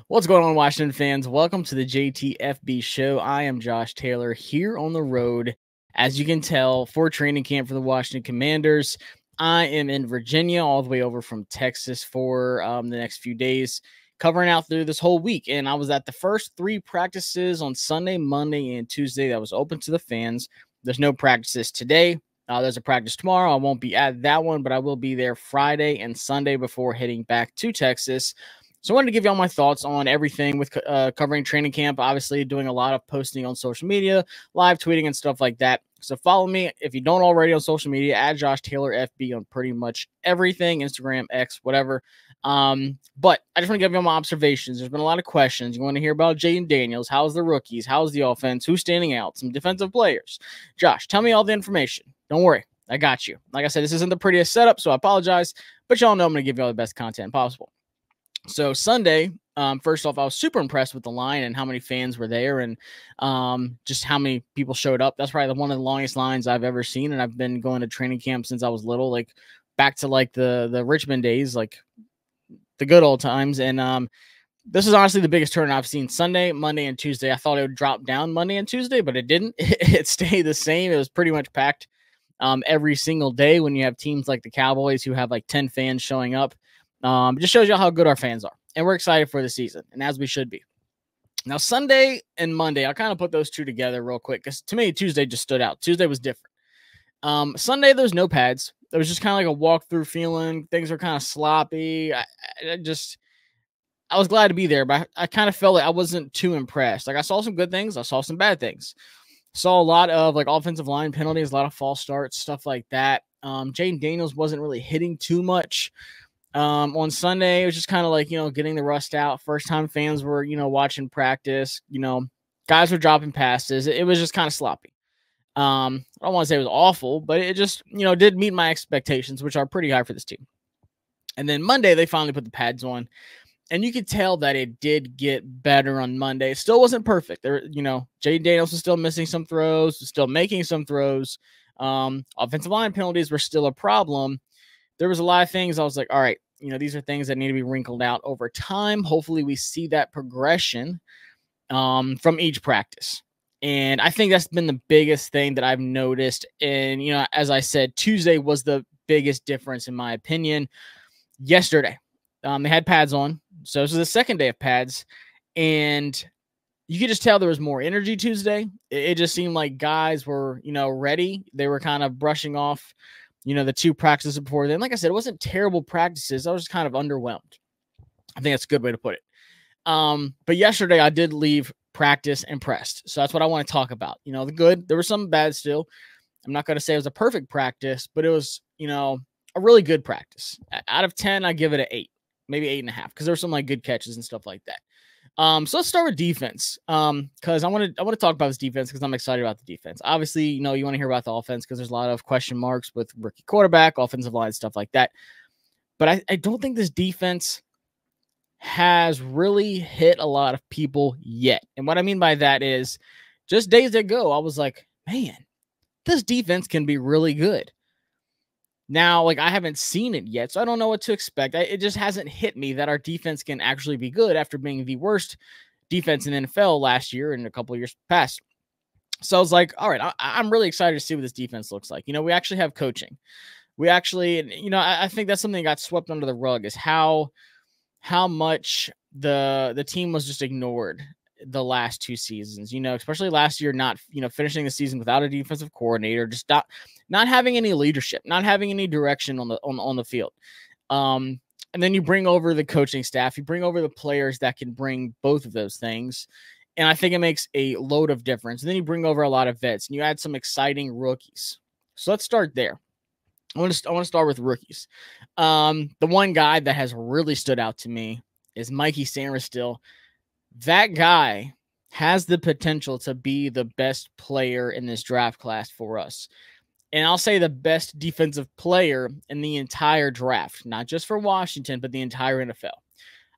What's going on, Washington fans? Welcome to the JTFB show. I am Josh Taylor here on the road, as you can tell, for training camp for the Washington Commanders. I am in Virginia, all the way over from Texas for the next few days, covering out through this whole week. And I was at the first 3 practices on Sunday, Monday, and Tuesday that was open to the fans. There's no practices today. There's a practice tomorrow. I won't be at that one, but I will be there Friday and Sunday before heading back to Texas. So I wanted to give you all my thoughts on everything with covering training camp, obviously doing a lot of posting on social media, live tweeting and stuff like that. So follow me if you don't already on social media at Josh Taylor FB on pretty much everything, Instagram, X, whatever. But I just want to give you all my observations. There's been a lot of questions. You want to hear about Jaden Daniels? How's the rookies? How's the offense? Who's standing out? Some defensive players. Josh, tell me all the information. Don't worry. I got you. Like I said, this isn't the prettiest setup, so I apologize. But y'all know I'm going to give you all the best content possible. So Sunday, first off, I was super impressed with the line and how many fans were there and just how many people showed up. That's probably one of the longest lines I've ever seen. And I've been going to training camp since I was little, like back to like the Richmond days, like the good old times. And this is honestly the biggest turnout I've seen Sunday, Monday, and Tuesday. I thought it would drop down Monday and Tuesday, but it didn't. It stayed the same. It was pretty much packed every single day when you have teams like the Cowboys who have like 10 fans showing up. It just shows you how good our fans are. And we're excited for the season, and as we should be. Now, Sunday and Monday, I'll kind of put those two together real quick because to me, Tuesday just stood out. Tuesday was different. Sunday, there's no pads. It was just kind of like a walkthrough feeling. Things were kind of sloppy. I was glad to be there, but I kind of felt like I wasn't too impressed. Like I saw some good things. I saw some bad things. Saw a lot of like offensive line penalties, a lot of false starts, stuff like that. Jaden Daniels wasn't really hitting too much. On Sunday, it was just kind of like, getting the rust out. First time fans were, watching practice, guys were dropping passes. It was just kind of sloppy. I don't want to say it was awful, but it just, did meet my expectations, which are pretty high for this team. And then Monday, they finally put the pads on, and you could tell that it did get better on Monday. It still wasn't perfect. There, Jaden Daniels was still missing some throws, was still making some throws. Offensive line penalties were still a problem. There was a lot of things I was like, all right, these are things that need to be wrinkled out over time. Hopefully we see that progression from each practice. And I think that's been the biggest thing that I've noticed. And, as I said, Tuesday was the biggest difference in my opinion. Yesterday, they had pads on. So this was the second day of pads. And you could just tell there was more energy Tuesday. It just seemed like guys were, ready. They were kind of brushing off the 2 practices before then. Like I said, it wasn't terrible practices. I was just kind of underwhelmed. I think that's a good way to put it. But yesterday I did leave practice impressed. So that's what I want to talk about. The good, there was some bad still. I'm not going to say it was a perfect practice, but it was, a really good practice. Out of 10, I give it an 8, maybe 8.5, because there were some like good catches and stuff like that. So let's start with defense. Because I want to talk about this defense because I'm excited about the defense. Obviously, you want to hear about the offense because there's a lot of question marks with rookie quarterback, offensive line, stuff like that. But I don't think this defense has really hit a lot of people yet. And what I mean by that is just days ago, I was like, man, this defense can be really good. Now, like I haven't seen it yet, so I don't know what to expect. It just hasn't hit me that our defense can actually be good after being the worst defense in the NFL last year and a couple of years past. So I was like, all right, I'm really excited to see what this defense looks like. We actually have coaching. We actually, I think that's something that got swept under the rug is how much the team was just ignored the last 2 seasons, especially last year, not, finishing the season without a defensive coordinator, just not having any leadership, not having any direction on the field. And then you bring over the coaching staff, you bring over the players that can bring both of those things. And I think it makes a load of difference. And then you bring over a lot of vets and you add some exciting rookies. So let's start there. I want to start with rookies. The one guy that has really stood out to me is Mikey Sainristil. That guy has the potential to be the best player in this draft class for us. And I'll say the best defensive player in the entire draft, not just for Washington, but the entire NFL.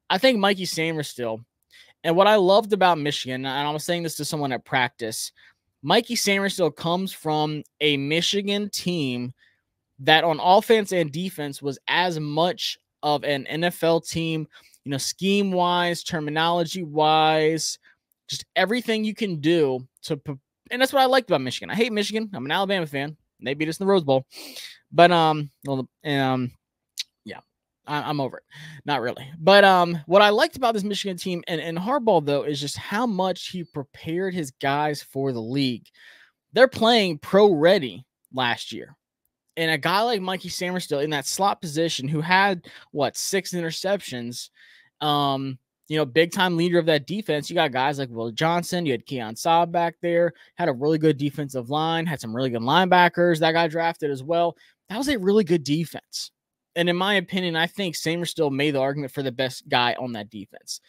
I think Mikey Sainristil, and what I loved about Michigan, and I was saying this to someone at practice, Mikey Sainristil comes from a Michigan team that on offense and defense was as much of an NFL team, scheme wise, terminology wise, just everything you can do to. And that's what I liked about Michigan. I hate Michigan. I'm an Alabama fan. They beat us in the Rose Bowl, but yeah, I'm over it. Not really. But what I liked about this Michigan team and Harbaugh, though, is just how much he prepared his guys for the league. They're playing pro ready last year. And a guy like Mikey Samerstill in that slot position who had, 6 interceptions, big time leader of that defense. You got guys like Will Johnson. You had Keon Saab back there, had a really good defensive line, had some really good linebackers that got drafted as well. That was a really good defense. And in my opinion, I think Samerstill made the argument for the best guy on that defense.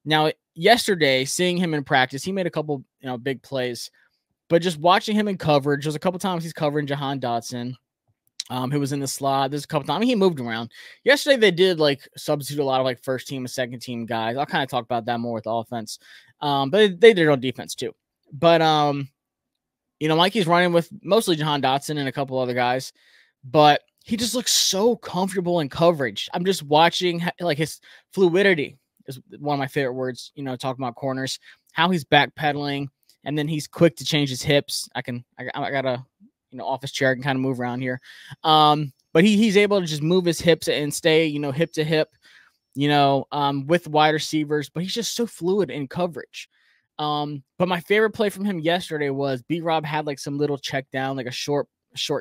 Now, yesterday, seeing him in practice, he made a couple, big plays, but just watching him in coverage, there's a couple times he's covering Jahan Dotson, who was in the slot. There's a couple times he moved around. Yesterday, they did substitute a lot of first team and second team guys. I'll kind of talk about that more with the offense. But they did it on defense too. But, Mikey's running with mostly Jahan Dotson and a couple other guys, but he just looks so comfortable in coverage. I'm just watching his fluidity is one of my favorite words, talking about corners, how he's backpedaling, and then he's quick to change his hips. I got a, office chair. I can kind of move around here. But he's able to just move his hips and stay, hip to hip, with wide receivers, but he's just so fluid in coverage. But my favorite play from him yesterday was B-Rob had some little check down, a short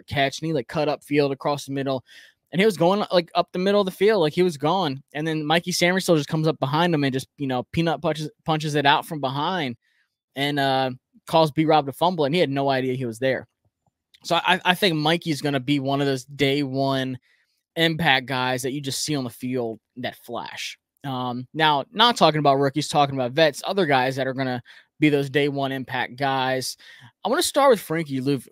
catch, and he cut up field across the middle, and he was going up the middle of the field, he was gone. And then Mikey Samerstill just comes up behind him and just, peanut punches it out from behind and calls B-Rob to fumble, and he had no idea he was there. So I think Mikey's going to be one of those day one impact guys that you just see on the field that flash. Now, not talking about rookies, talking about vets, other guys that are going to be those day one impact guys. I want to start with Frankie Luvu.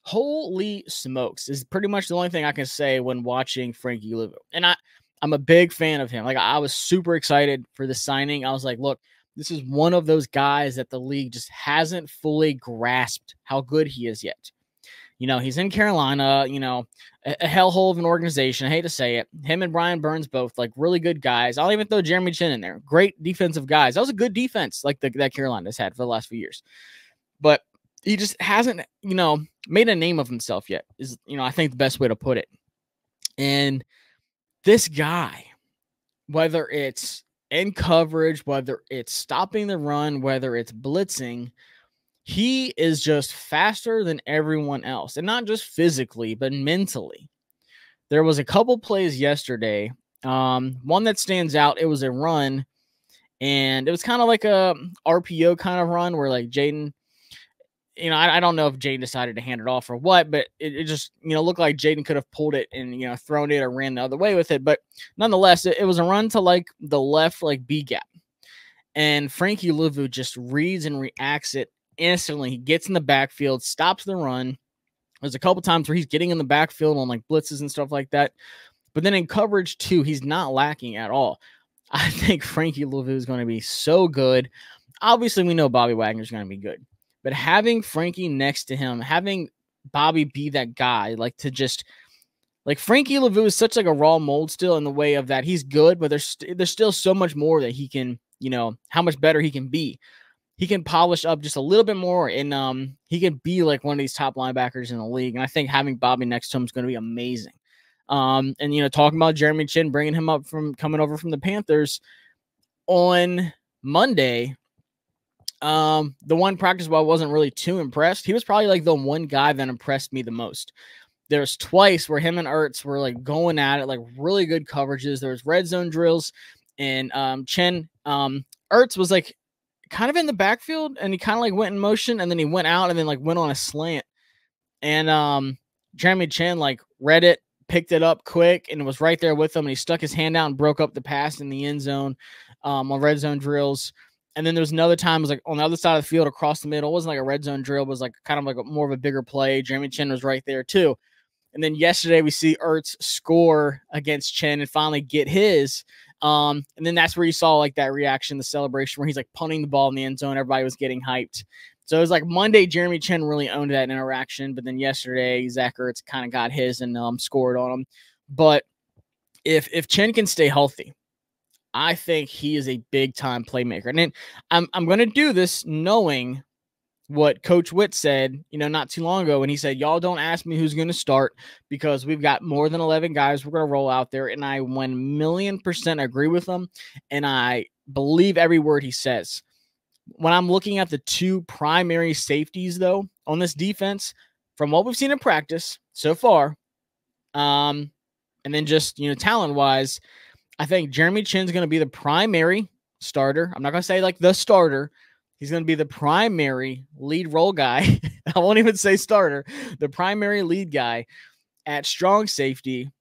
Holy smokes is pretty much the only thing I can say when watching Frankie Luvu. And I'm a big fan of him. I was super excited for the signing. I was like, look, this is one of those guys that the league just hasn't fully grasped how good he is yet. He's in Carolina, a hellhole of an organization. I hate to say it. Him and Brian Burns both really good guys. I'll even throw Jeremy Chin in there. Great defensive guys. That was a good defense that Carolina's had for the last few years. But he just hasn't, made a name of himself yet is, I think the best way to put it. And this guy, whether it's in coverage, whether it's stopping the run, whether it's blitzing, he is just faster than everyone else. And not just physically, but mentally. There was a couple plays yesterday. One that stands out, it was a run. And it was kind of like a RPO kind of run where Jaden, I don't know if Jaden decided to hand it off or what, but it just, looked like Jaden could have pulled it and, thrown it or ran the other way with it. But nonetheless, it was a run to the left, B gap. And Frankie Luvu just reads and reacts it instantly. He gets in the backfield, stops the run. There's a couple times where he's getting in the backfield on blitzes and stuff like that. But then in coverage too, he's not lacking at all. I think Frankie Luvu is going to be so good. Obviously, we know Bobby Wagner's going to be good. But having Frankie next to him, having Bobby be that guy, to just Frankie Luvu is such a raw mold still in the way of that he's good, but there's still so much more that he can, how much better he can be. He can polish up just a little bit more, and he can be one of these top linebackers in the league. And I think having Bobby next to him is going to be amazing. And talking about Jeremy Chin, bringing him up from coming over from the Panthers on Monday. The one practice where I wasn't really too impressed, he was probably the one guy that impressed me the most. There's twice where him and Ertz were going at it, really good coverages. There was red zone drills, and Chin, Ertz was kind of in the backfield, and he kind of went in motion, and then he went out and then went on a slant. And Jeremy Chin read it, picked it up quick, and it was right there with him, and he stuck his hand out and broke up the pass in the end zone on red zone drills. And then there was another time, it was on the other side of the field across the middle. It wasn't a red zone drill, it was kind of more of a bigger play. Jeremy Chin was right there too. And then yesterday we see Ertz score against Chin and finally get his. And then that's where you saw that reaction, the celebration, where he's punting the ball in the end zone. Everybody was getting hyped. So it was Monday, Jeremy Chin really owned that interaction. But then yesterday, Zach Ertz kind of got his and scored on him. But if Chin can stay healthy, I think he is a big time playmaker. And then I'm going to do this knowing what Coach Witt said, not too long ago when he said, y'all don't ask me who's going to start because we've got more than 11 guys we're going to roll out there. And I 1,000,000% agree with him. And I believe every word he says. When I'm looking at the two primary safeties, though, on this defense, from what we've seen in practice so far, and then just, talent-wise, I think Jeremy Chinn's going to be the primary starter. I'm not going to say like the starter. He's going to be the primary lead role guy. I won't even say starter. The primary lead guy at strong safety.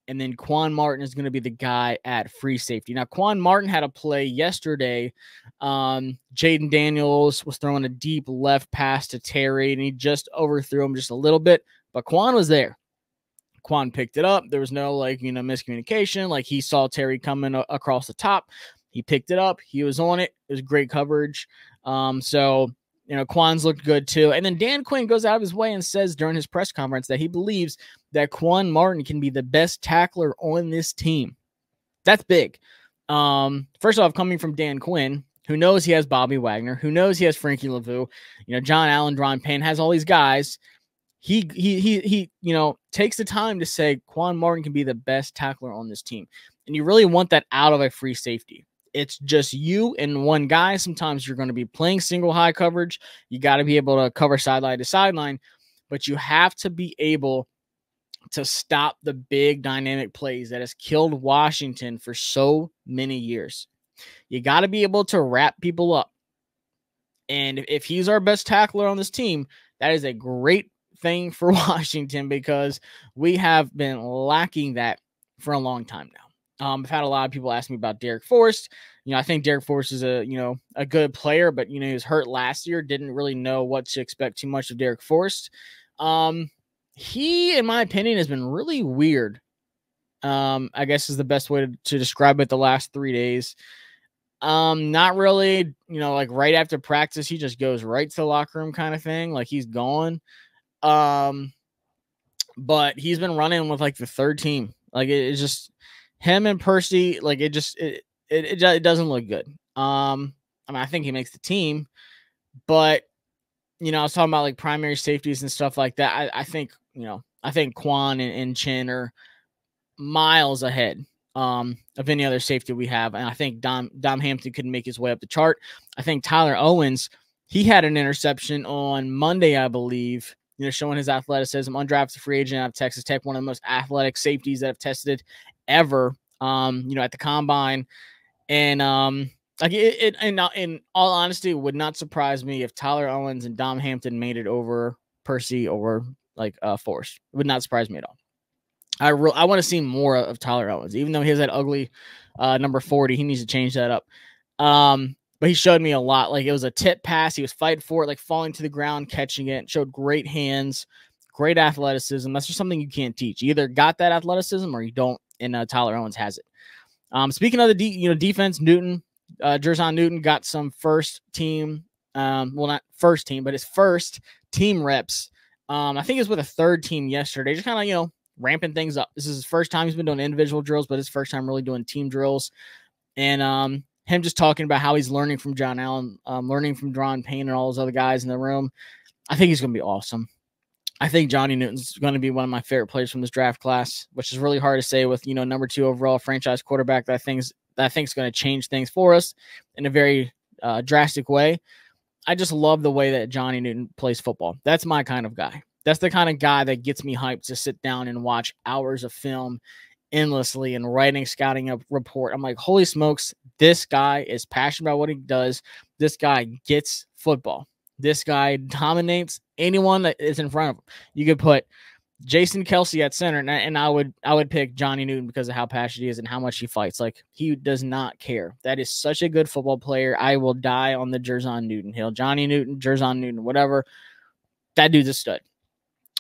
And then Quan Martin is going to be the guy at free safety. Now, Quan Martin had a play yesterday. Jaden Daniels was throwing a deep left pass to Terry, and he just overthrew him just a little bit. But Quan was there. Quan picked it up. There was no miscommunication. Like, he saw Terry coming across the top. He picked it up. He was on it. It was great coverage. So Quan's looked good too. And then Dan Quinn goes out of his way and says during his press conference that he believes that Quan Martin can be the best tackler on this team. That's big. First off, coming from Dan Quinn, who knows he has Bobby Wagner, who knows he has Frankie Lavu, John Allen, Ron Payne, has all these guys. He takes the time to say Quan Martin can be the best tackler on this team. And you really want that out of a free safety. It's just you and one guy. Sometimes you're going to be playing single high coverage. You got to be able to cover sideline to sideline, but you have to be able to stop the big dynamic plays that has killed Washington for so many years. You got to be able to wrap people up. And if he's our best tackler on this team, that is a great thing for Washington because we have been lacking that for a long time now. I've had a lot of people ask me about Derek Forrest. I think Derek Forrest is a good player, but he was hurt last year. Didn't really know what to expect too much of Derek Forrest. He, in my opinion, has been really weird. I guess is the best way to describe it the last 3 days. Not really, like right after practice, he just goes right to the locker room kind of thing. Like he's gone. But he's been running with like the third team. Like it's just him and Percy. Like it doesn't look good. I think he makes the team, but I was talking about like primary safeties and stuff like that. I think Quan and Chin are miles ahead of any other safety we have. And I think Dom Hampton could make his way up the chart. I think Tyler Owens, he had an interception on Monday, I believe, showing his athleticism, undrafted free agent out of Texas Tech, one of the most athletic safeties that have tested ever, at the combine. And in all honesty, it would not surprise me if Tyler Owens and Dom Hampton made it over Percy or Forrest. It would not surprise me at all. I want to see more of Tyler Owens, even though he has that ugly number 40. He needs to change that up. But he showed me a lot. Like it was a tip pass. He was fighting for it, like falling to the ground, catching it. Showed great hands, great athleticism. That's just something you can't teach. You either got that athleticism or you don't. And Tyler Owens has it. Speaking of the defense, Jerzon Newton got some first team. Well, not first team, but his first team reps. I think it was with a third team yesterday. Just kind of ramping things up. This is his first time he's been doing individual drills, but his first time really doing team drills. And him just talking about how he's learning from John Allen, learning from Ron Payne and all those other guys in the room. I think he's going to be awesome. I think Johnny Newton's going to be one of my favorite players from this draft class, which is really hard to say with, number 2 overall franchise quarterback that I think is going to change things for us in a very drastic way. I just love the way that Johnny Newton plays football. That's my kind of guy. That's the kind of guy that gets me hyped to sit down and watch hours of film endlessly and writing, scouting a report. I'm like, holy smokes, this guy is passionate about what he does. This guy gets football. This guy dominates anyone that is in front of him. You could put Jason Kelsey at center, and I would pick Johnny Newton because of how passionate he is and how much he fights. Like, he does not care. That is such a good football player. I will die on the Jerzon Newton hill. Johnny Newton, Jerzon Newton, whatever. That dude's a stud.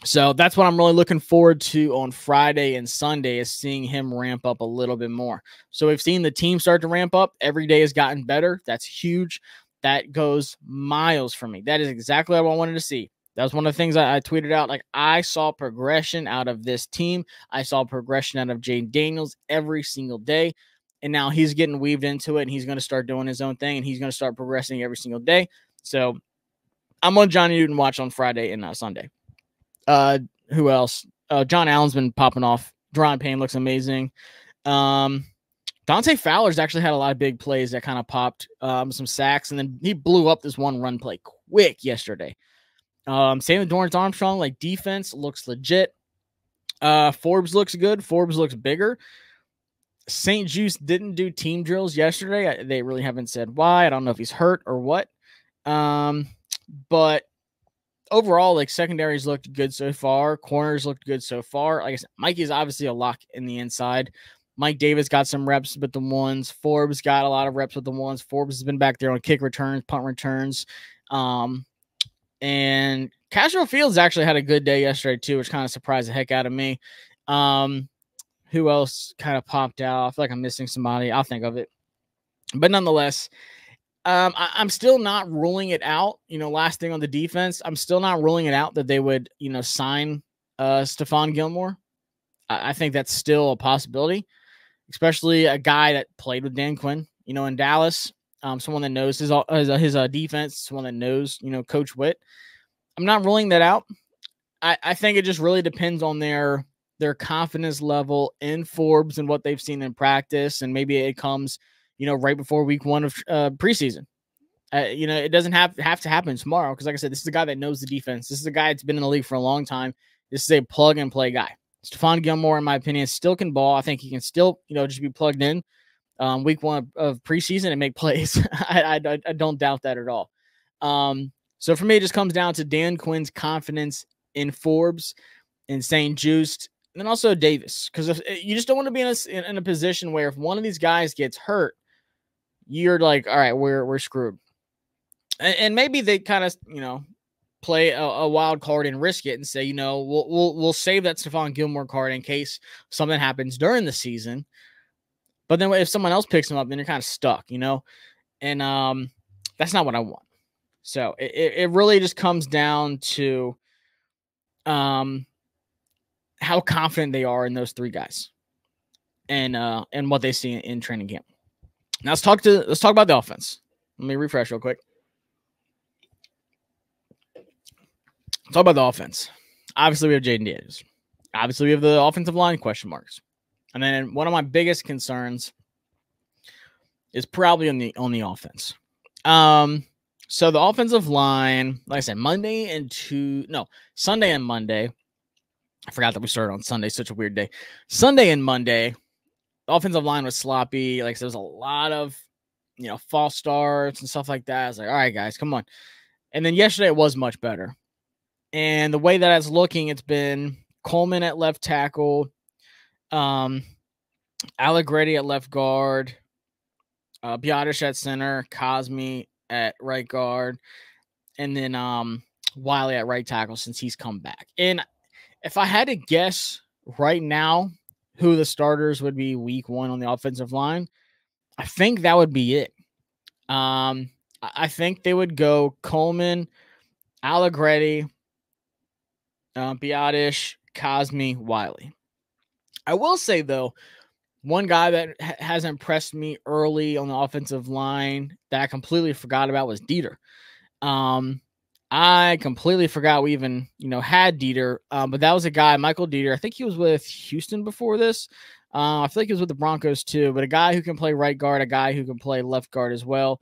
So that's what I'm really looking forward to on Friday and Sunday, is seeing him ramp up a little bit more. So we've seen the team start to ramp up. Every day has gotten better. That's huge. That goes miles for me. That is exactly what I wanted to see. That was one of the things I tweeted out. Like, I saw progression out of this team. I saw progression out of Jaden Daniels every single day. And now he's getting weaved into it, and he's going to start doing his own thing, and he's going to start progressing every single day. So I'm on Johnny Newton watch on Friday and Sunday. Who else? John Allen's been popping off. Deron Payne looks amazing. Dante Fowler's actually had a lot of big plays that kind of popped, some sacks, and then he blew up this one run play quick yesterday. Same with Dorrance Armstrong. Like, defense looks legit. Forbes looks good. Forbes looks bigger. St. Juste didn't do team drills yesterday. They really haven't said why. I don't know if he's hurt or what. But overall, like, secondaries looked good so far. Corners looked good so far. Like I said, Mikey's obviously a lock in the inside. Mike Davis got some reps with the ones. Forbes got a lot of reps with the ones. Forbes has been back there on kick returns, punt returns. And Castro Fields actually had a good day yesterday too, which kind of surprised the heck out of me. Who else kind of popped out? I feel like I'm missing somebody. I'll think of it. But nonetheless, I'm still not ruling it out. Last thing on the defense, I'm still not ruling it out that they would, sign Stephon Gilmore. I think that's still a possibility, especially a guy that played with Dan Quinn, in Dallas. Someone that knows his defense, someone that knows, Coach Witt. I'm not ruling that out. I think it just really depends on their confidence level in Forbes and what they've seen in practice. And maybe it comes, right before week 1 of preseason. It doesn't have to happen tomorrow. Cause like I said, this is a guy that knows the defense. This is a guy that's been in the league for a long time. This is a plug and play guy. Stephon Gilmore, in my opinion, still can ball. I think he can still, just be plugged in week 1 of preseason and make plays. I don't doubt that at all. So for me, it just comes down to Dan Quinn's confidence in Forbes and St. Juste, and then also Davis, because you just don't want to be in a position where if one of these guys gets hurt, you're like, all right, we're screwed. And maybe they kind of, play a wild card and risk it and say, we'll save that Stephon Gilmore card in case something happens during the season. But then if someone else picks him up, then you're kind of stuck, and that's not what I want. So it really just comes down to how confident they are in those 3 guys and what they see in training camp. Now let's talk about the offense. Let me refresh real quick. Talk about the offense. Obviously, we have Jaden Daniels. Obviously, we have the offensive line question marks. And then one of my biggest concerns is probably on the offense. So the offensive line, like I said, Sunday and Monday. I forgot that we started on Sunday. Such a weird day. Sunday and Monday, the offensive line was sloppy. Like, there was a lot of, false starts and stuff like that. I was like, all right, guys, come on. And then yesterday it was much better. And the way that it's looking, it's been Coleman at left tackle, Allegretti at left guard, Biotish at center, Cosme at right guard, and then Wiley at right tackle since he's come back. And if I had to guess right now who the starters would be week 1 on the offensive line, I think that would be it. I think they would go Coleman, Allegretti, Biotish, Cosme, Wiley. I will say, though, one guy that has impressed me early on the offensive line that I completely forgot about was Dieter. I completely forgot we even, had Dieter, but that was a guy, Michael Dieter. I think he was with Houston before this. I feel like he was with the Broncos too, but a guy who can play right guard, a guy who can play left guard as well.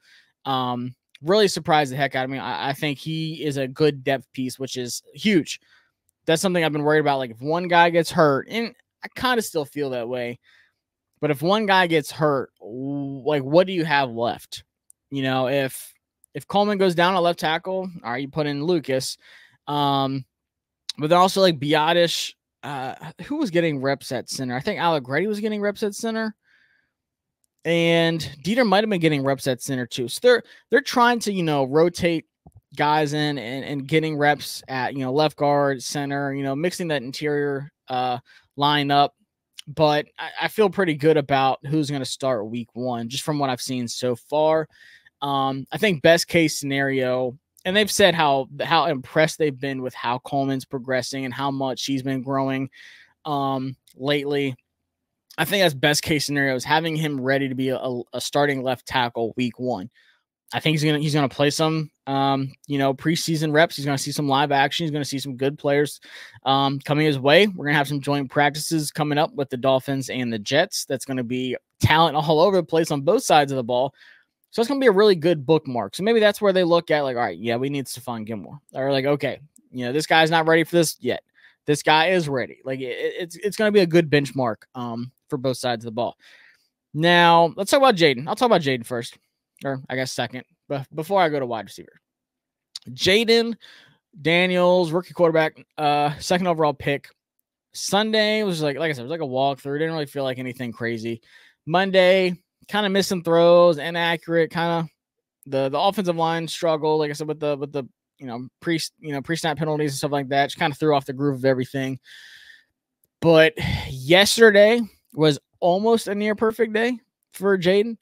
Really surprised the heck out of me. I think he is a good depth piece, which is huge. That's something I've been worried about. Like, if one guy gets hurt, and I kind of still feel that way, but if one guy gets hurt, like, what do you have left? If Coleman goes down at left tackle, all right, you put in Lucas. But then also, like, Biotish, who was getting reps at center? I think Allegretti was getting reps at center. And Dieter might have been getting reps at center too. So they're trying to, rotate guys in and getting reps at, left guard, center, mixing that interior line up. But I feel pretty good about who's going to start week 1, just from what I've seen so far. I think best case scenario, and they've said how impressed they've been with how Coleman's progressing and how much he's been growing lately. I think that's best case scenario is having him ready to be a starting left tackle week 1. I think he's gonna play some preseason reps. He's gonna see some live action. He's gonna see some good players coming his way. We're gonna have some joint practices coming up with the Dolphins and the Jets. That's gonna be talent all over the place on both sides of the ball. So it's gonna be a really good bookmark. So maybe that's where they look at like, all right, yeah, we need Stephon Gilmore. Or like, okay, this guy's not ready for this yet. This guy is ready. Like it's gonna be a good benchmark for both sides of the ball. Now let's talk about Jaden. I'll talk about Jaden first. Or I guess second, but before I go to wide receiver. Jaden Daniels, rookie quarterback, second overall pick. Sunday was like I said, it was like a walkthrough. Didn't really feel like anything crazy. Monday, kind of missing throws, inaccurate, kind of the offensive line struggle, like I said, with the pre-snap penalties and stuff like that. Just kind of threw off the groove of everything. But yesterday was almost a near perfect day for Jaden.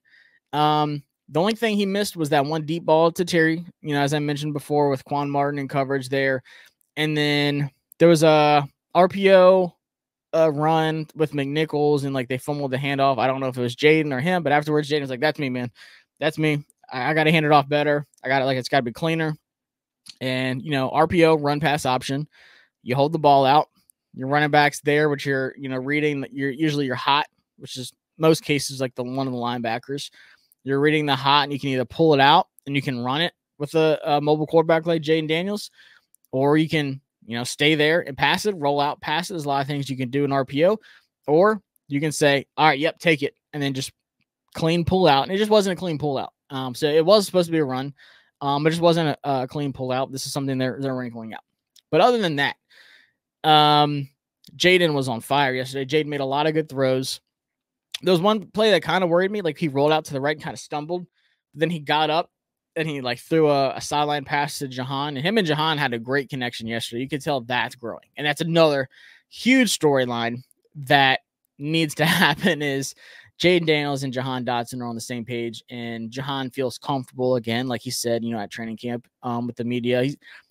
The only thing he missed was that one deep ball to Terry, as I mentioned before, with Quan Martin in coverage there. And then there was a RPO run with McNichols, and like they fumbled the handoff. I don't know if it was Jaden or him, but afterwards Jaden was like, "That's me, man. That's me. I got to hand it off better. I got it. Like it's got to be cleaner." And RPO run pass option. You hold the ball out. Your running back's there, which you're reading. You're usually hot, which is most cases like one of the linebackers. You're reading the hot, and you can either pull it out and you can run it with a mobile quarterback like Jaden Daniels, or you can, stay there and pass it, roll out, pass it. There's a lot of things you can do in RPO, or you can say, all right, yep, take it, and then just clean pull out. And it just wasn't a clean pull out. So it was supposed to be a run, but it just wasn't a clean pull out. This is something they're wrinkling out. But other than that, Jaden was on fire yesterday. Jaden made a lot of good throws. There was one play that kind of worried me. Like he rolled out to the right and kind of stumbled. Then he got up and he threw a sideline pass to Jahan. And him and Jahan had a great connection yesterday. You could tell that's growing. And that's another huge storyline that needs to happen is Jaden Daniels and Jahan Dotson are on the same page. And Jahan feels comfortable again, like he said, at training camp with the media.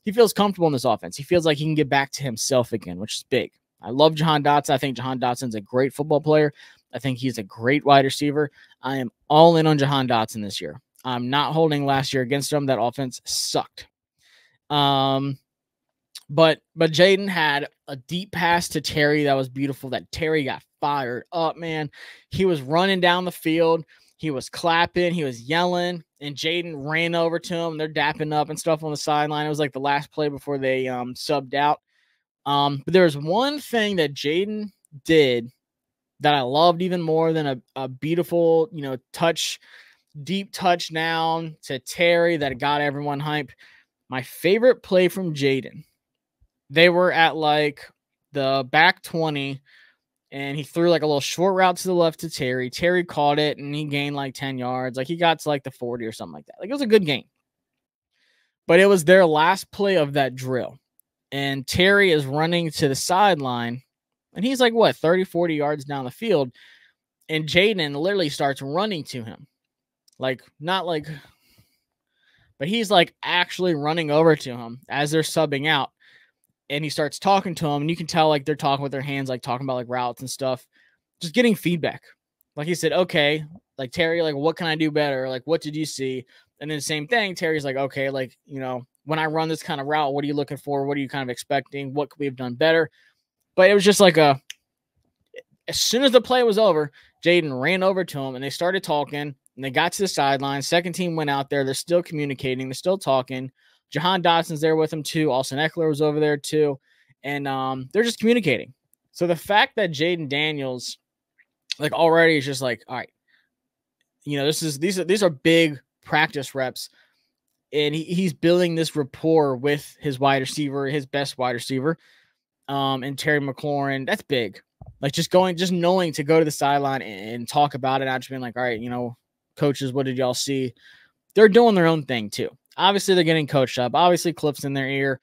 He feels comfortable in this offense. He feels like he can get back to himself again, which is big. I love Jahan Dotson. I think Jahan Dotson's a great football player. I think he's a great wide receiver. I am all in on Jahan Dotson this year. I'm not holding last year against him. That offense sucked. But Jaden had a deep pass to Terry that was beautiful. That Terry got fired up, man. He was running down the field. He was clapping. He was yelling. And Jaden ran over to him. They're dapping up and stuff on the sideline. It was like the last play before they subbed out. But there was one thing that Jaden did that I loved even more than a beautiful, deep touchdown to Terry that got everyone hype. My favorite play from Jaden, they were at like the back 20, and he threw like a little short route to the left to Terry. Terry caught it, and he gained like 10 yards. Like he got to like the 40 or something like that. Like it was a good game. But it was their last play of that drill. And Terry is running to the sideline. And he's like, 30, 40 yards down the field. And Jaden literally starts running to him. Like, not like, but he's like actually running over to him as they're subbing out. And he starts talking to him. And you can tell like they're talking with their hands, like talking about like routes and stuff. Just getting feedback. Like he said, okay, like Terry, like what can I do better? Like what did you see? And then same thing, Terry's like, okay, like, when I run this kind of route, what are you looking for? What are you kind of expecting? What could we have done better? But it was just like as soon as the play was over, Jaden ran over to him and they started talking and they got to the sideline. Second team went out there. They're still communicating. They're still talking. Jahan Dotson's there with him too. Austin Eckler was over there too. And they're just communicating. So the fact that Jaden Daniels like already is just like, all right, these are big practice reps. And he's building this rapport with his wide receiver, his best wide receiver. And Terry McLaurin, that's big. Like just knowing to go to the sideline and talk about it, not just being like, all right, coaches, what did y'all see? They're doing their own thing too. Obviously, they're getting coached up. Obviously, Cliff's in their ear.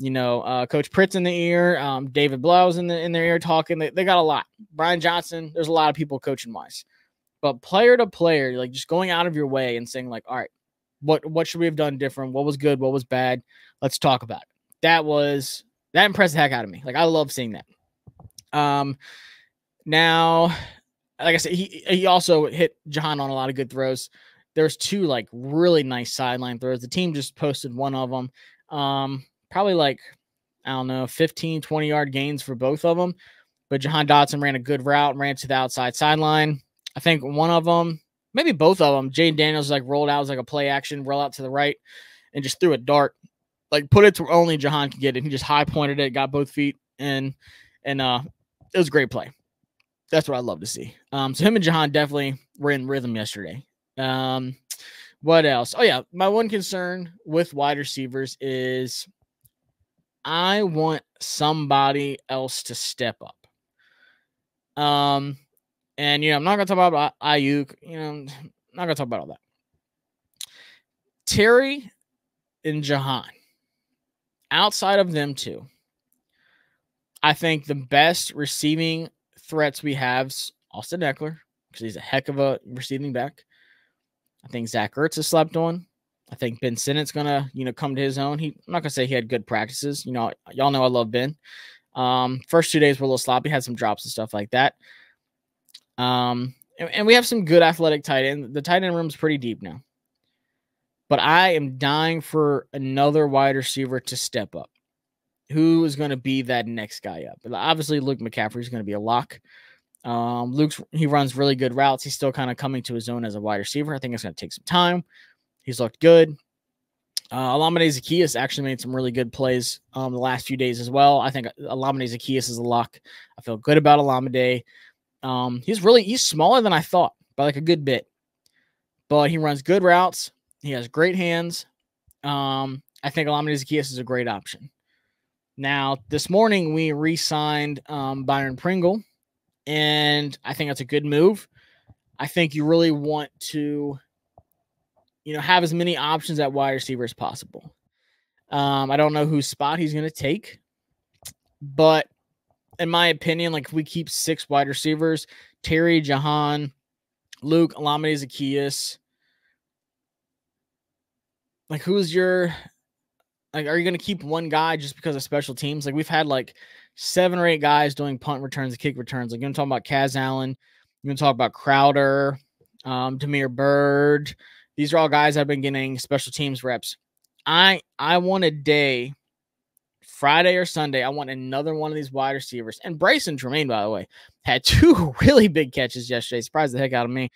Coach Pritt's in the ear. David Blau's in their ear talking. They got a lot. Brian Johnson, there's a lot of people coaching wise. But player to player, like just going out of your way and saying like, all right, what should we have done different? What was good? What was bad? Let's talk about it. That impressed the heck out of me. Like I love seeing that. Now like I said, he also hit Jahan on a lot of good throws. There's 2 like really nice sideline throws. The team just posted one of them. Probably like, I don't know, 15, 20-yard gains for both of them. But Jahan Dotson ran a good route, ran to the outside sideline. I think one of them, maybe both of them, Jaden Daniels like rolled out as like a play action, roll out to the right, and just threw a dart. Like put it to only Jahan could get it. He just high pointed it, got both feet, and it was a great play. That's what I love to see. So him and Jahan definitely were in rhythm yesterday. What else? Oh yeah, my one concern with wide receivers is I want somebody else to step up. And I'm not gonna talk about Ayuk. I'm not gonna talk about all that. Terry and Jahan. Outside of them two, I think the best receiving threats we have is Austin Eckler, because he's a heck of a receiving back. I think Zach Ertz has slept on. I think Ben Sinnott's gonna, come to his own. I'm not gonna say he had good practices. Y'all know I love Ben. First 2 days were a little sloppy, had some drops and stuff like that. And we have some good athletic tight end. The tight end room is pretty deep now. But I am dying for another wide receiver to step up. Who is going to be that next guy up? Obviously, Luke McCaffrey is going to be a lock. He runs really good routes. He's still kind of coming to his own as a wide receiver. I think it's going to take some time. He's looked good. Olamide Zaccheaus actually made some really good plays the last few days as well. I think Olamide Zaccheaus is a lock. I feel good about Olamide. He's smaller than I thought by like a good bit, but he runs good routes. He has great hands. I think Olamide Zaccheaus is a great option. Now, this morning we re-signed Byron Pringle, and I think that's a good move. I think you really want to, have as many options at wide receiver as possible. I don't know whose spot he's going to take, but in my opinion, like if we keep 6 wide receivers, Terry, Jahan, Luke, Olamide Zaccheaus, like who's your... Like, are you going to keep one guy just because of special teams? Like, we've had like 7 or 8 guys doing punt returns and kick returns. Like, you're going to talk about Kaz Allen. You're going to talk about Crowder, Damiere Byrd. These are all guys that have been getting special teams reps. I want a day, Friday or Sunday, I want another one of these wide receivers. And Bryson Tremaine, by the way, had 2 really big catches yesterday. Surprised the heck out of me.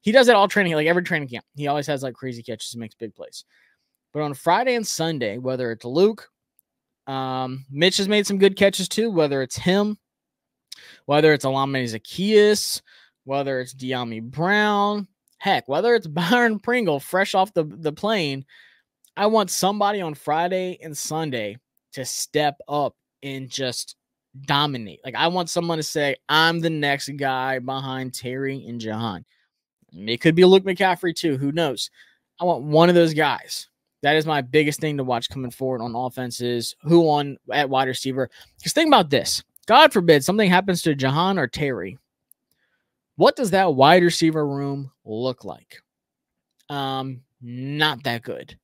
He does that all training, like every training camp. He always has like crazy catches and makes big plays. But on Friday and Sunday, whether it's Luke, Mitch has made some good catches too, whether it's him, whether it's Olamide Zaccheaus, whether it's De'Ami Brown, heck, whether it's Byron Pringle fresh off the plane, I want somebody on Friday and Sunday to step up and just dominate. Like, I want someone to say, I'm the next guy behind Terry and Jahan. It could be Luke McCaffrey too. Who knows? I want one of those guys. That is my biggest thing to watch coming forward on offenses. Who on at wide receiver? Because think about this. God forbid something happens to Jahan or Terry. What does that wide receiver room look like? Not that good.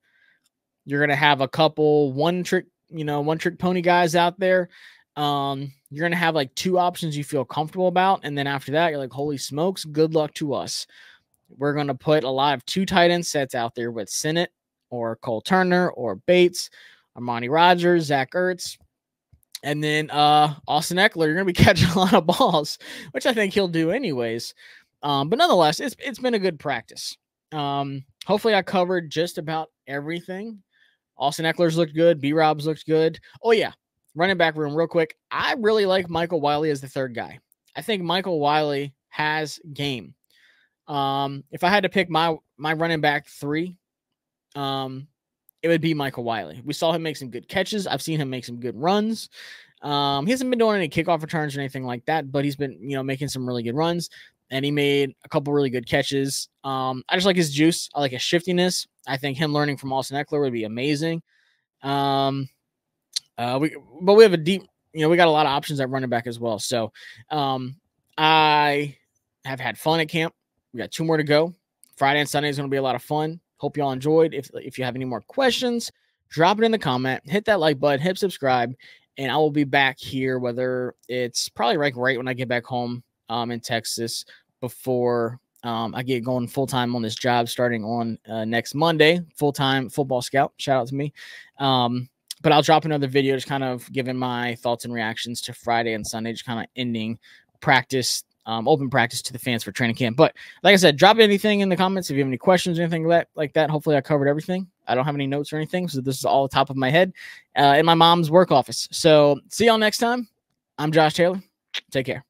You're going to have a couple one-trick pony guys out there. You're going to have like 2 options you feel comfortable about. And then after that, you're like, holy smokes, good luck to us. We're going to put a lot of 2 tight end sets out there with Sinnott or Cole Turner or Bates, Armani Rogers, Zach Ertz, and then Austin Eckler. You're going to be catching a lot of balls, which I think he'll do anyways. But nonetheless, it's been a good practice. Hopefully I covered just about everything. Austin Eckler's looked good. B-Rob's looked good. Oh, yeah. Running back room real quick. I really like Michael Wiley as the 3rd guy. I think Michael Wiley has game. If I had to pick my running back 3, it would be Michael Wiley. We saw him make some good catches. I've seen him make some good runs. He hasn't been doing any kickoff returns or anything like that, but he's been, making some really good runs, and he made a couple really good catches. I just like his juice. I like his shiftiness. I think him learning from Austin Eckler would be amazing. We have a deep, we got a lot of options at running back as well. So, I have had fun at camp. We got 2 more to go. Friday and Sunday is going to be a lot of fun. Hope y'all enjoyed. If you have any more questions, drop it in the comment. Hit that like button. Hit subscribe. And I will be back here, whether it's probably right when I get back home in Texas before I get going full-time on this job starting on next Monday, full-time football scout. Shout out to me. But I'll drop another video just kind of giving my thoughts and reactions to Friday and Sunday, just kind of ending practice, open practice to the fans for training camp. But like I said, drop anything in the comments if you have any questions or anything like that. Hopefully I covered everything. I don't have any notes or anything, so this is all top of my head in my mom's work office. So see y'all next time. I'm Josh Taylor. Take care.